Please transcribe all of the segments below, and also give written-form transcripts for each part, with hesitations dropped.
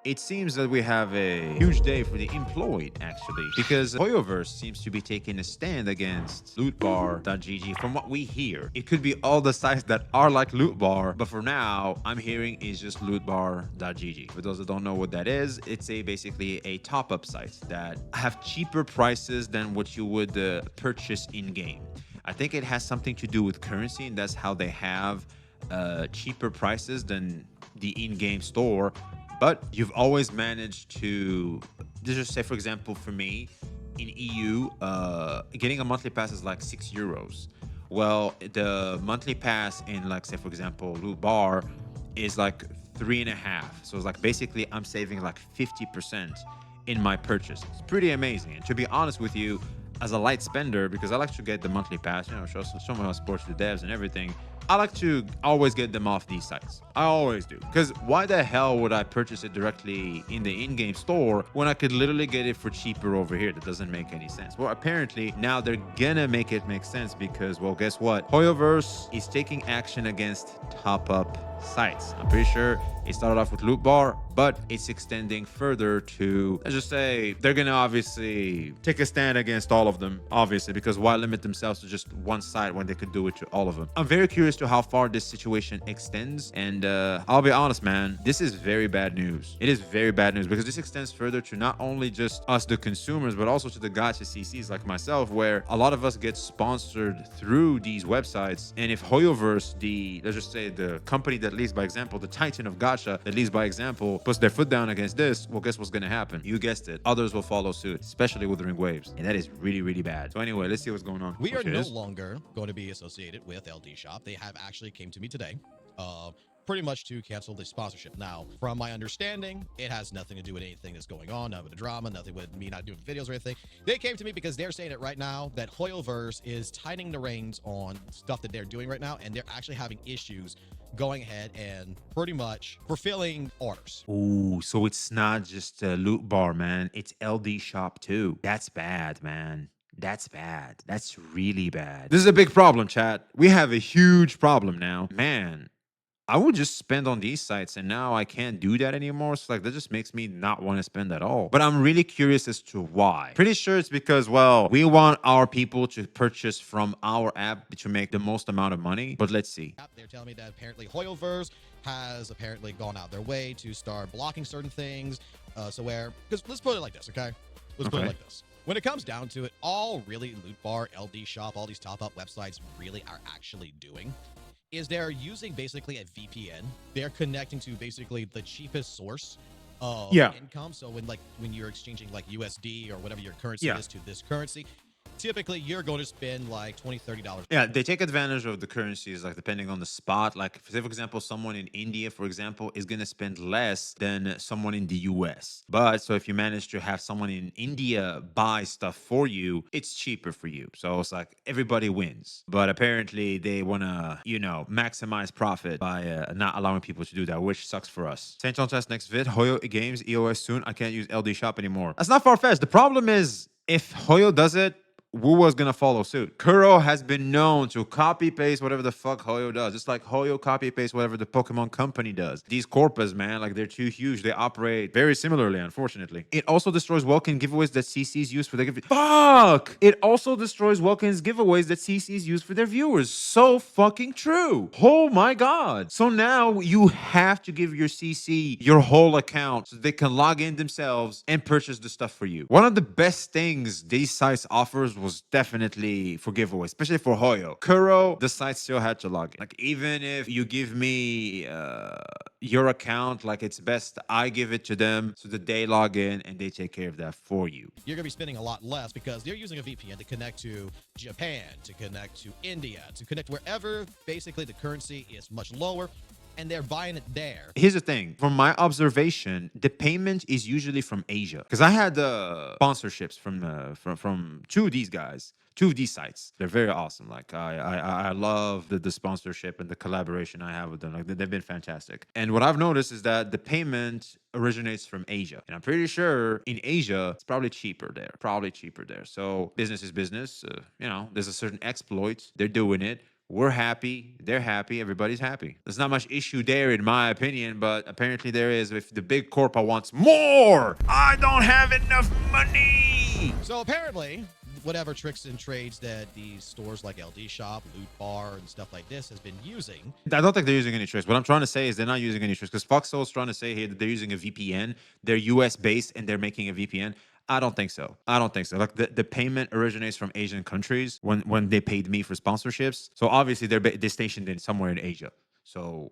It seems that we have a huge day for the employed, actually, because Hoyoverse seems to be taking a stand against lootbar.gg. From what we hear, it could be all the sites that are like lootbar, but for now, I'm hearing is just lootbar.gg. For those that don't know what that is, it's basically a top-up site that have cheaper prices than what you would purchase in-game. I think it has something to do with currency, and that's how they have cheaper prices than the in-game store. But you've always managed to, let's just say, for example, for me, in EU, getting a monthly pass is like €6. Well, the monthly pass in, like, say, for example, Loot Bar is like three and a half. So it's like basically I'm saving like 50% in my purchase. It's pretty amazing. And to be honest with you, as a light spender, because I like to get the monthly pass, show my sports to devs and everything. I like to always get them off these sites. I always do. Because why the hell would I purchase it directly in the in-game store when I could literally get it for cheaper over here? That doesn't make any sense. Well, apparently now they're gonna make it make sense because, well, guess what? Hoyoverse is taking action against top-up sites. I'm pretty sure it started off with Loot Bar, but it's extending further to, let's just say, they're gonna obviously take a stand against all of them, obviously, because why limit themselves to just one site when they could do it to all of them? I'm very curious to how far this situation extends, and I'll be honest, man, this is very bad news. It is very bad news because this extends further to not only just us, the consumers, but also to the gacha CCs like myself, where a lot of us get sponsored through these websites. And if Hoyoverse, let's just say the company that leads by example, the titan of gacha that leads by example, puts their foot down against this, well, guess what's gonna happen? You guessed it. Others will follow suit, especially with ring waves. And that is really, really bad. So anyway, let's see what's going on. We are no longer going to be associated with ldshop. They have actually came to me today, pretty much to cancel the sponsorship. Now, from my understanding, it has nothing to do with anything that's going on, nothing with the drama, nothing with me not doing videos or anything. They came to me because they're saying it right now that Hoyoverse is tightening the reins on stuff that they're doing right now, and they're actually having issues going ahead and pretty much fulfilling orders. Ooh, so it's not just a Loot Bar, man. It's ldshop too. That's bad, man. That's bad. That's really bad. This is a big problem, chat. We have a huge problem now. Man, I would just spend on these sites, and now I can't do that anymore. So like that just makes me not want to spend at all. But I'm really curious as to why. Pretty sure it's because, well, we want our people to purchase from our app to make the most amount of money. But let's see. They're telling me that apparently Hoyoverse has apparently gone out their way to start blocking certain things. Because let's put it like this, okay? Let's put it like this. When it comes down to it, all really Loot Bar, ldshop, all these top-up websites really are actually doing is they're using basically a VPN. They're connecting to basically the cheapest source of income. So when you're exchanging like USD or whatever your currency is to this currency, typically you're going to spend like $20-$30. Yeah, they take advantage of the currencies, like depending on the spot. Like, say, for example, someone in India, for example, is going to spend less than someone in the US. But so if you manage to have someone in India buy stuff for you, it's cheaper for you. So it's like everybody wins. But apparently they want to, maximize profit by not allowing people to do that, which sucks for us. Saint John Test next vid. Hoyo games, EOS soon. I can't use ldshop anymore. That's not far-fetched. The problem is if Hoyo does it, Wuwa's gonna follow suit. Kuro has been known to copy paste whatever the fuck Hoyo does. It's like Hoyo copy paste whatever the Pokemon company does. These corpus, man, like they're too huge. They operate very similarly, unfortunately. It also destroys welcome giveaways that CCs use for their fuck! It also destroys welcome's giveaways that CCs use for their viewers. So fucking true. Oh my god. So now you have to give your CC your whole account so they can log in themselves and purchase the stuff for you. One of the best things these sites offers was definitely for giveaways, especially for Hoyo. Kuro, the site still had to log in. Like, even if you give me your account, like, it's best I give it to them so that they log in and they take care of that for you. You're going to be spending a lot less because they're using a VPN to connect to Japan, to connect to India, to connect wherever basically the currency is much lower, and they're buying it there. Here's the thing. From my observation, the payment is usually from Asia. Because I had sponsorships from two of these guys, two of these sites. They're very awesome. Like, I love the sponsorship and the collaboration I have with them. Like, they've been fantastic. And what I've noticed is that the payment originates from Asia. And I'm pretty sure in Asia, it's probably cheaper there. So business is business. There's a certain exploit. They're doing it. We're happy. They're happy. Everybody's happy. There's not much issue there, in my opinion, but apparently there is. If the big corpo wants more, I don't have enough money. So apparently, whatever tricks and trades that these stores like ldshop, Loot Bar, and stuff like this has been using. I don't think they're using any tricks. What I'm trying to say is they're not using any tricks, because Foxhole's trying to say here that they're using a VPN. They're US based and they're making a VPN. I don't think so. I don't think so. Like the payment originates from Asian countries when they paid me for sponsorships. So obviously they're stationed in somewhere in Asia. So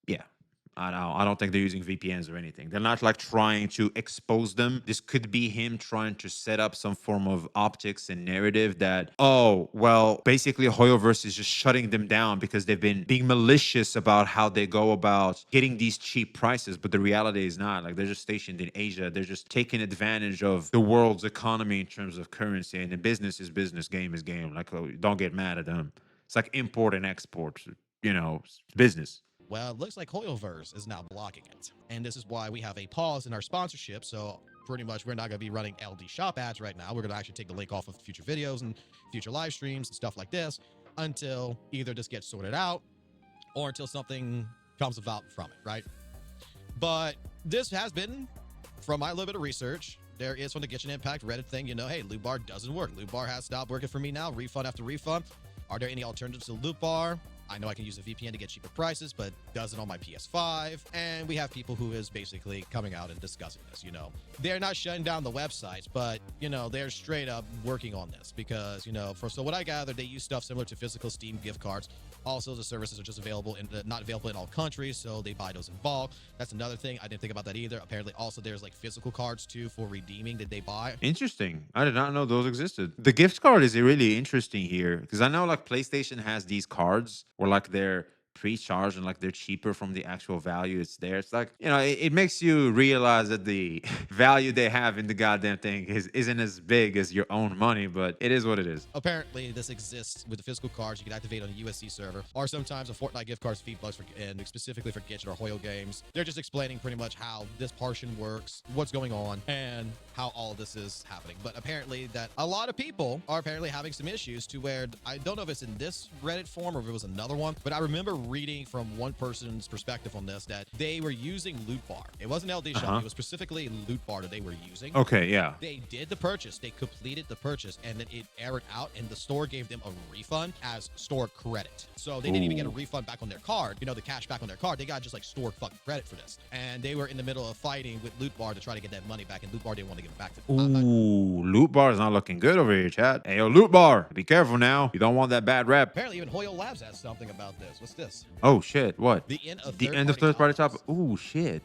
yeah. I don't think they're using VPNs or anything. They're not like trying to expose them. This could be him trying to set up some form of optics and narrative that, oh, well, basically Hoyoverse is just shutting them down because they've been being malicious about how they go about getting these cheap prices. But the reality is not. Like, they're just stationed in Asia. They're just taking advantage of the world's economy in terms of currency. And the business is business, game is game. Like, oh, don't get mad at them. It's like import and export, you know, business. Well, it looks like Hoyoverse is now blocking it. And this is why we have a pause in our sponsorship. So pretty much we're not going to be running ldshop ads right now. We're going to actually take the link off of future videos and future live streams and stuff like this until either this gets sorted out or until something comes about from it, right? But this has been, from my little bit of research, there is from the Genshin Impact Reddit thing, you know, hey, Loot Bar doesn't work. Loot Bar has stopped working for me now, refund after refund. Are there any alternatives to Loot Bar? I know I can use a VPN to get cheaper prices, but doesn't on my PS5. And we have people who is basically coming out and discussing this, you know. They're not shutting down the websites, but, you know, they're straight up working on this because, you know, so what I gather, they use stuff similar to physical Steam gift cards. Also, the services are just available not available in all countries, so they buy those in bulk. That's another thing. I didn't think about that either. Apparently, also, there's like physical cards too for redeeming that they buy. Interesting. I did not know those existed. The gift card is really interesting here because I know like PlayStation has these cards where like they're pre-charged and like they're cheaper from the actual value it's there. It's like, you know, it makes you realize that the value they have in the goddamn thing isn't as big as your own money, but it is what it is. Apparently this exists with the physical cards you can activate on a USC server, or sometimes a Fortnite gift cards $50 and specifically for Genshin or Hoyo games. They're just explaining pretty much how this portion works, what's going on, and how all of this is happening. But apparently that a lot of people are apparently having some issues to where, I don't know if it's in this Reddit form or if it was another one, but I remember reading from one person's perspective on this that they were using Loot Bar. It wasn't ldshop, it was specifically Loot Bar that they were using. Okay, yeah. They did the purchase, they completed the purchase, and then it errored out, and the store gave them a refund as store credit. So they didn't even get a refund back on their card, you know, the cash back on their card. They got just like store fucking credit for this. And they were in the middle of fighting with Loot Bar to try to get that money back, and Loot Bar didn't want to give it back to them. Ooh, Loot Bar is not looking good over here, chat. Hey, yo, Loot Bar, be careful now. You don't want that bad rep. Apparently, even Hoyo Labs has something about this. What's this? Oh, shit. What? The end of third-party top. Ooh, shit.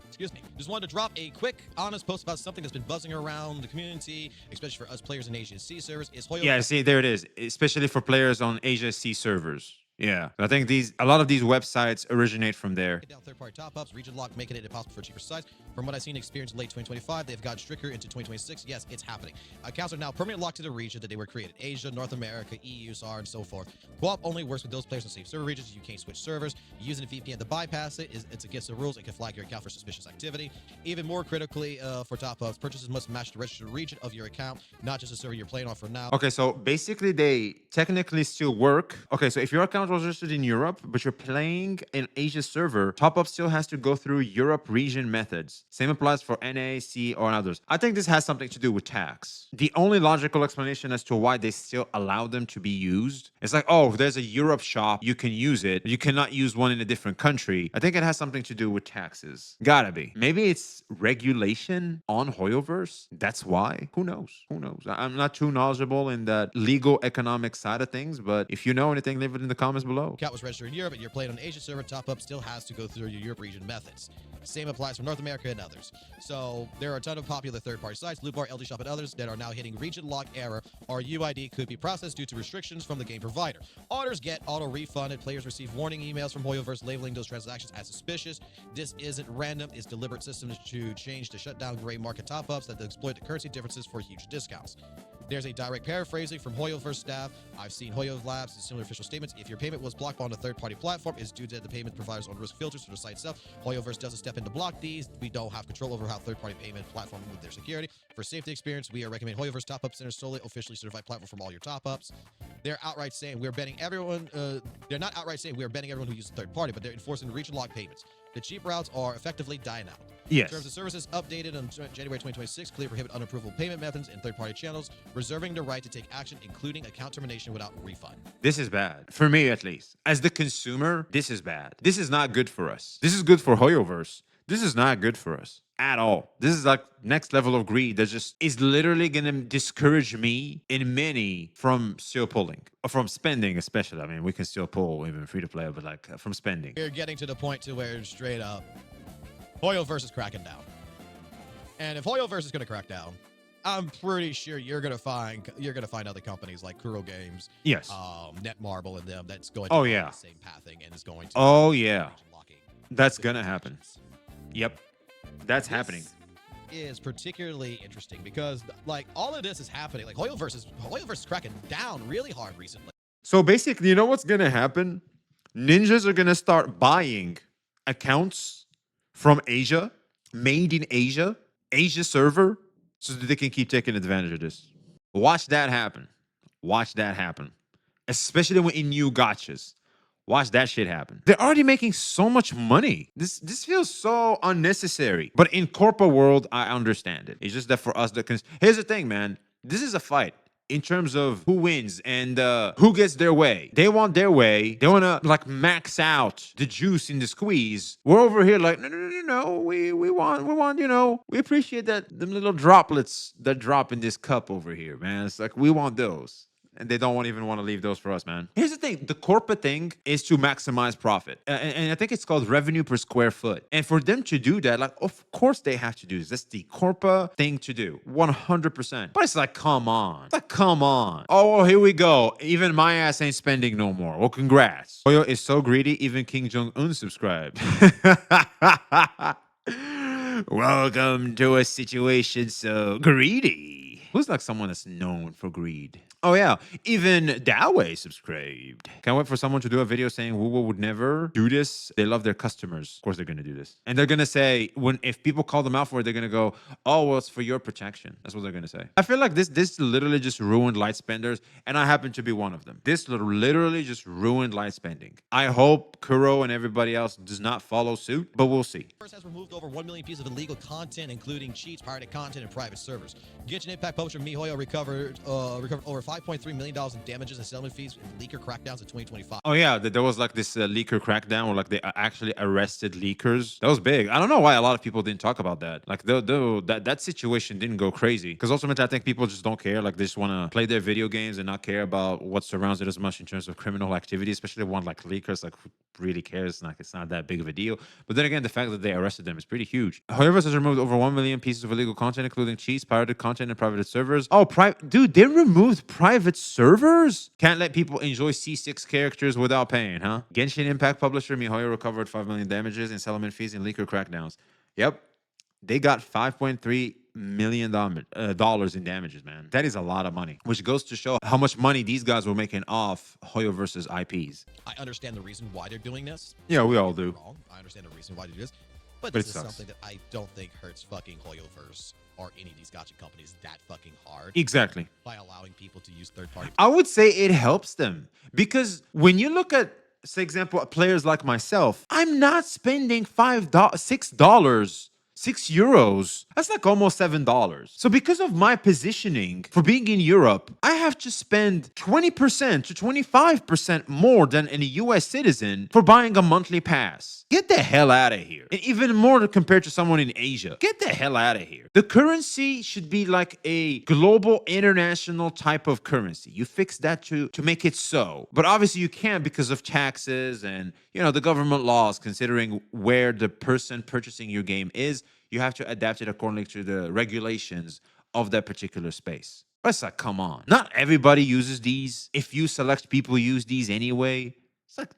Excuse me. Just wanted to drop a quick, honest post about something that's been buzzing around the community, especially for us players in Asian C servers. Is Hoyo? Yeah, see, there it is. Especially for players on Asia C servers. Yeah, I think a lot of these websites originate from there. Down third-party top-ups, region lock, making it impossible for cheaper sites. From what I've seen, experienced in late 2025, they've gotten stricter into 2026. Yes, it's happening. Accounts are now permanently locked to the region that they were created: Asia, North America, EU, SAR, and so forth. Co-op only works with those players in safe server regions. You can't switch servers. Using a VPN to bypass it it's against the rules. It can flag your account for suspicious activity. Even more critically, for top-ups, purchases must match the registered region of your account, not just the server you're playing on for now. Okay, so basically they technically still work. Okay, so if your account was registered in Europe, but you're playing an Asia server, top-up still has to go through Europe region methods. Same applies for NA, C, or others. I think this has something to do with tax. The only logical explanation as to why they still allow them to be used is like, oh, if there's a Europe shop, you can use it. You cannot use one in a different country. I think it has something to do with taxes. Gotta be. Maybe it's regulation on Hoyoverse. That's why. Who knows? Who knows? I'm not too knowledgeable in the legal economic side of things, but if you know anything, leave it in the comments below. Account was registered in Europe and you're playing on Asia server, top-up still has to go through your Europe region methods. Same applies for North America and others. So there are a ton of popular third-party sites, Loot Bar, ldshop, and others that are now hitting region lock error, or UID could be processed due to restrictions from the game provider. Orders get auto-refunded. Players receive warning emails from Hoyoverse labeling those transactions as suspicious. This isn't random. It's deliberate systems to change to shut down gray market top-ups that exploit the currency differences for huge discounts. There's a direct paraphrasing from Hoyoverse staff. I've seen Hoyo Labs and similar official statements. If you're paying payment was blocked on a third-party platform is due to the payment provider's own risk filters for the site itself. Hoyoverse doesn't step in to block these. We don't have control over how third-party payment platform move their security. For safety experience, we are recommending Hoyoverse Top-Up Center solely officially certified platform from all your top-ups. They're outright saying we're betting everyone. They're not outright saying we're betting everyone who uses third-party, but they're enforcing region-locked payments. The cheap routes are effectively dying out. Yes. Terms of services updated on January 2026 clearly prohibit unapprovable payment methods in third-party channels, reserving the right to take action, including account termination without refund. This is bad. For me, at least. As the consumer, this is bad. This is not good for us. This is good for Hoyoverse. This is not good for us at all. This is like next level of greed that just is literally going to discourage me and many from still pulling, or from spending especially. I mean, we can still pull even free to play, but like from spending. We're getting to the point to where straight up Hoyoverse is cracking down. And if Hoyoverse is going to crack down, I'm pretty sure you're gonna find other companies like Kuro Games, Yes. Netmarble, and them that's going to Oh, follow yeah. the same pathing and is going to Oh, yeah. locking. That's going to happen. Yep. That's happening. Is particularly interesting because like all of this is happening. Like Hoyoverse is cracking down really hard recently. So basically, you know what's going to happen? Ninjas are going to start buying accounts from Asia, made in Asia, Asia server, so that they can keep taking advantage of this. Watch that happen. Watch that happen. Especially when in new gotchas. Watch that shit happen. They're already making so much money. This feels so unnecessary. But in corporate world, I understand it. It's just that for us, here's the thing, man. This is a fight in terms of who wins and who gets their way. They want their way. They want to like max out the juice in the squeeze. We're over here like, no. We want, we appreciate that them little droplets that drop in this cup over here, man. It's like, we want those. And they don't even want to leave those for us, man. Here's the thing. The corporate thing is to maximize profit. And I think it's called revenue per square foot. And for them to do that, like, of course they have to do this. That's the corporate thing to do. 100%. But it's like, come on. It's like, come on. Oh, here we go. Even my ass ain't spending no more. Well, congrats. Hoyo is so greedy, even King Jong-un subscribed. Welcome to a situation so greedy. Who's like someone that's known for greed? Oh, yeah. Even Dawei subscribed. Can't wait for someone to do a video saying Woowo would never do this. They love their customers. Of course, they're going to do this. And they're going to say, if people call them out for it, they're going to go, oh, well, it's for your protection. That's what they're going to say. I feel like this literally just ruined light spenders. And I happen to be one of them. This literally just ruined light spending. I hope Kuro and everybody else does not follow suit, but we'll see. Hoyoverse has removed over 1 million pieces of illegal content, including cheats, pirated content, and private servers. Genshin Impact publisher MiHoYo recovered over $5.3 million in damages and settlement fees in leaker crackdowns in 2025. Oh, yeah. There was like this leaker crackdown where like they actually arrested leakers. That was big. I don't know why a lot of people didn't talk about that. Like that situation didn't go crazy. Because ultimately, I think people just don't care. Like they just want to play their video games and not care about what surrounds it as much in terms of criminal activity, especially one like leakers. Like who really cares? Like it's not that big of a deal. But then again, the fact that they arrested them is pretty huge. Hoyoverse has removed over 1 million pieces of illegal content, including cheats, pirated content, and private servers. Oh, dude, they removed private servers? Can't let people enjoy C6 characters without paying, huh? Genshin Impact publisher MiHoYo recovered 5 million damages in settlement fees and leaker crackdowns. Yep. They got $5.3 million in damages, man. That is a lot of money, which goes to show how much money these guys were making off Hoyoverse's IPs. I understand the reason why they're doing this. Yeah, we all do. I understand the reason why they do this. But this is something that I don't think hurts fucking Hoyoverse or any of these gotcha companies that fucking hard. Exactly. By allowing people to use third-party. I would say it helps them because when you look at, say, example, players like myself, I'm not spending $6. €6. That's like almost $7. So because of my positioning for being in Europe, I have to spend 20% to 25% more than a US citizen for buying a monthly pass. Get the hell out of here. And even more compared to someone in Asia. Get the hell out of here. The currency should be like a global international type of currency. You fix that to make it so. But obviously you can't because of taxes and, the government laws, considering where the person purchasing your game is. You have to adapt it accordingly to the regulations of that particular space. But it's like, come on. Not everybody uses these. If you select people use these anyway, it's like,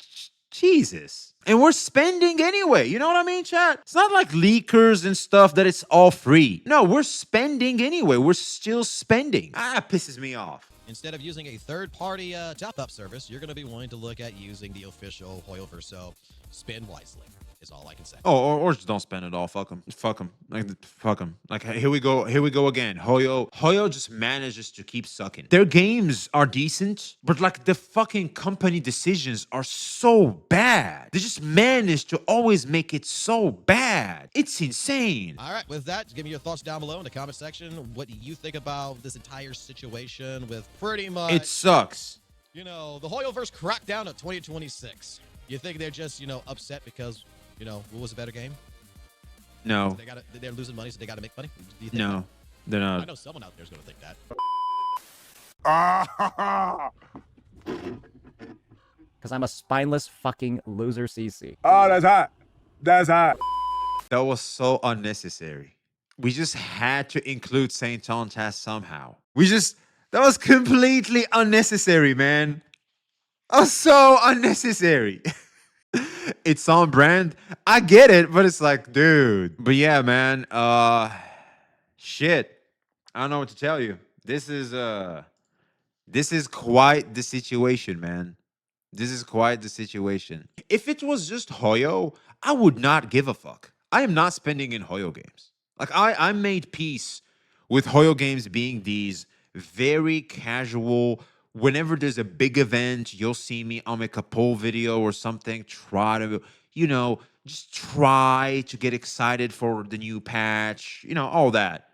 Jesus. And we're spending anyway. You know what I mean, chat? It's not like leakers and stuff that it's all free. No, we're spending anyway. We're still spending. It pisses me off. Instead of using a third-party top-up service, you're going to be willing to look at using the official Hoyoverse. So spend wisely is all I can say. Oh, or just don't spend it all. Fuck them. Fuck them. Like, fuck them. Like, here we go. Here we go again. Hoyo just manages to keep sucking. Their games are decent, but like the fucking company decisions are so bad. They just manage to always make it so bad. It's insane. All right, with that, give me your thoughts down below in the comment section. What do you think about this entire situation with pretty much... It sucks. You know, the Hoyoverse crackdown of 2026. You think they're just, upset because... what was a better game? No. They're losing money, so they got to make money? Do you think No, they're I not. know someone out there is going to think Ah! Because I'm a spineless fucking loser CC. Oh, that's hot. That's hot. That was so unnecessary. We just had to include Saint Tontas somehow. That was completely unnecessary, man. That was so unnecessary. It's on brand. I get it, but it's like, dude. But yeah, man. Shit. I don't know what to tell you. This is quite the situation, man. This is quite the situation. If it was just Hoyo, I would not give a fuck. I am not spending in Hoyo games. Like I made peace with Hoyo games being these very casual. Whenever there's a big event, you'll see me. I'll make a poll video or something. Try to, just try to get excited for the new patch. All that.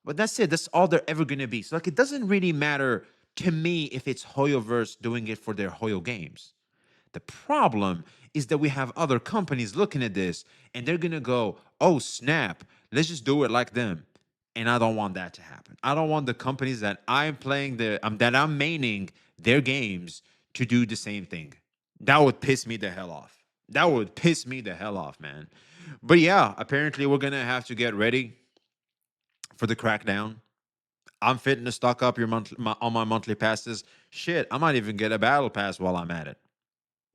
But that's it. That's all they're ever gonna be. So like, it doesn't really matter to me if it's Hoyoverse doing it for their Hoyo games. The problem is that we have other companies looking at this and they're gonna go, "Oh snap, let's just do it like them." And I don't want that to happen. I don't want the companies that I'm playing that I'm maining their games to do the same thing. That would piss me the hell off. That would piss me the hell off, man. But yeah, apparently we're gonna have to get ready for the crackdown. I'm fitting to stock up on my monthly passes. Shit, I might even get a battle pass while I'm at it.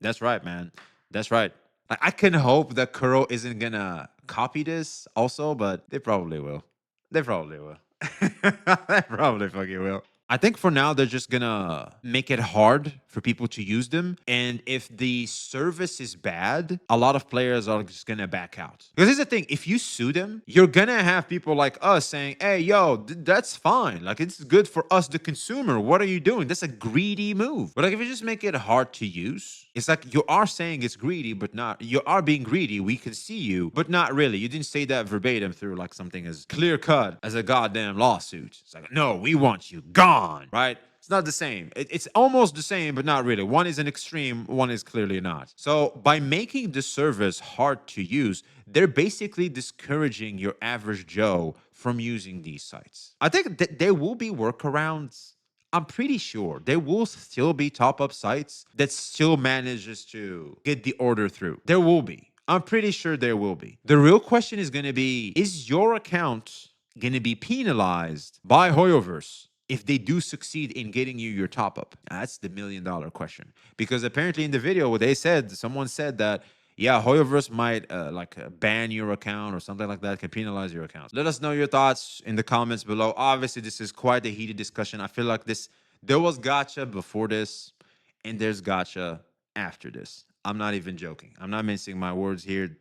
That's right, man. That's right. I can hope that Kuro isn't gonna copy this also, but they probably will. They probably will. They probably fucking will. I think for now, they're just gonna make it hard for people to use them. And if the service is bad, a lot of players are just gonna back out. Because here's the thing, if you sue them, you're gonna have people like us saying, "Hey, yo, that's fine. Like, it's good for us, the consumer. What are you doing? That's a greedy move." But like, if you just make it hard to use, it's like you are saying it's greedy, but not, you are being greedy. We can see you, but not really. You didn't say that verbatim through like something as clear cut as a goddamn lawsuit. It's like, no, we want you gone, right? It's not the same. It's almost the same, but not really. One is an extreme, one is clearly not. So by making the service hard to use, they're basically discouraging your average Joe from using these sites. I think that there will be workarounds. I'm pretty sure there will still be top-up sites that still manages to get the order through. There will be. I'm pretty sure there will be. The real question is going to be, is your account going to be penalized by Hoyoverse if they do succeed in getting you your top-up? That's the million-dollar question. Because apparently in the video, what they said, someone said that, yeah, Hoyoverse might ban your account or something like that, can penalize your account. Let us know your thoughts in the comments below. Obviously, this is quite a heated discussion. I feel like there was gotcha before this, and there's gotcha after this. I'm not even joking. I'm not mincing my words here.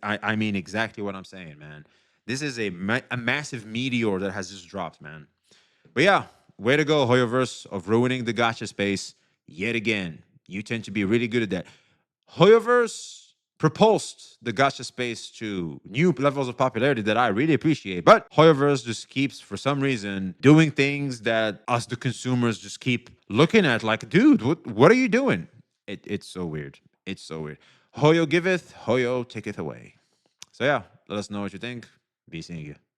I mean exactly what I'm saying, man. This is a massive meteor that has just dropped, man. But yeah, way to go, Hoyoverse, of ruining the gotcha space yet again. You tend to be really good at that. Hoyoverse propulsed the gotcha space to new levels of popularity that I really appreciate. But Hoyoverse just keeps, for some reason, doing things that us, the consumers, just keep looking at like, dude, what are you doing? It's so weird. It's so weird. Hoyo giveth, Hoyo taketh away. So yeah, let us know what you think. Be seeing you.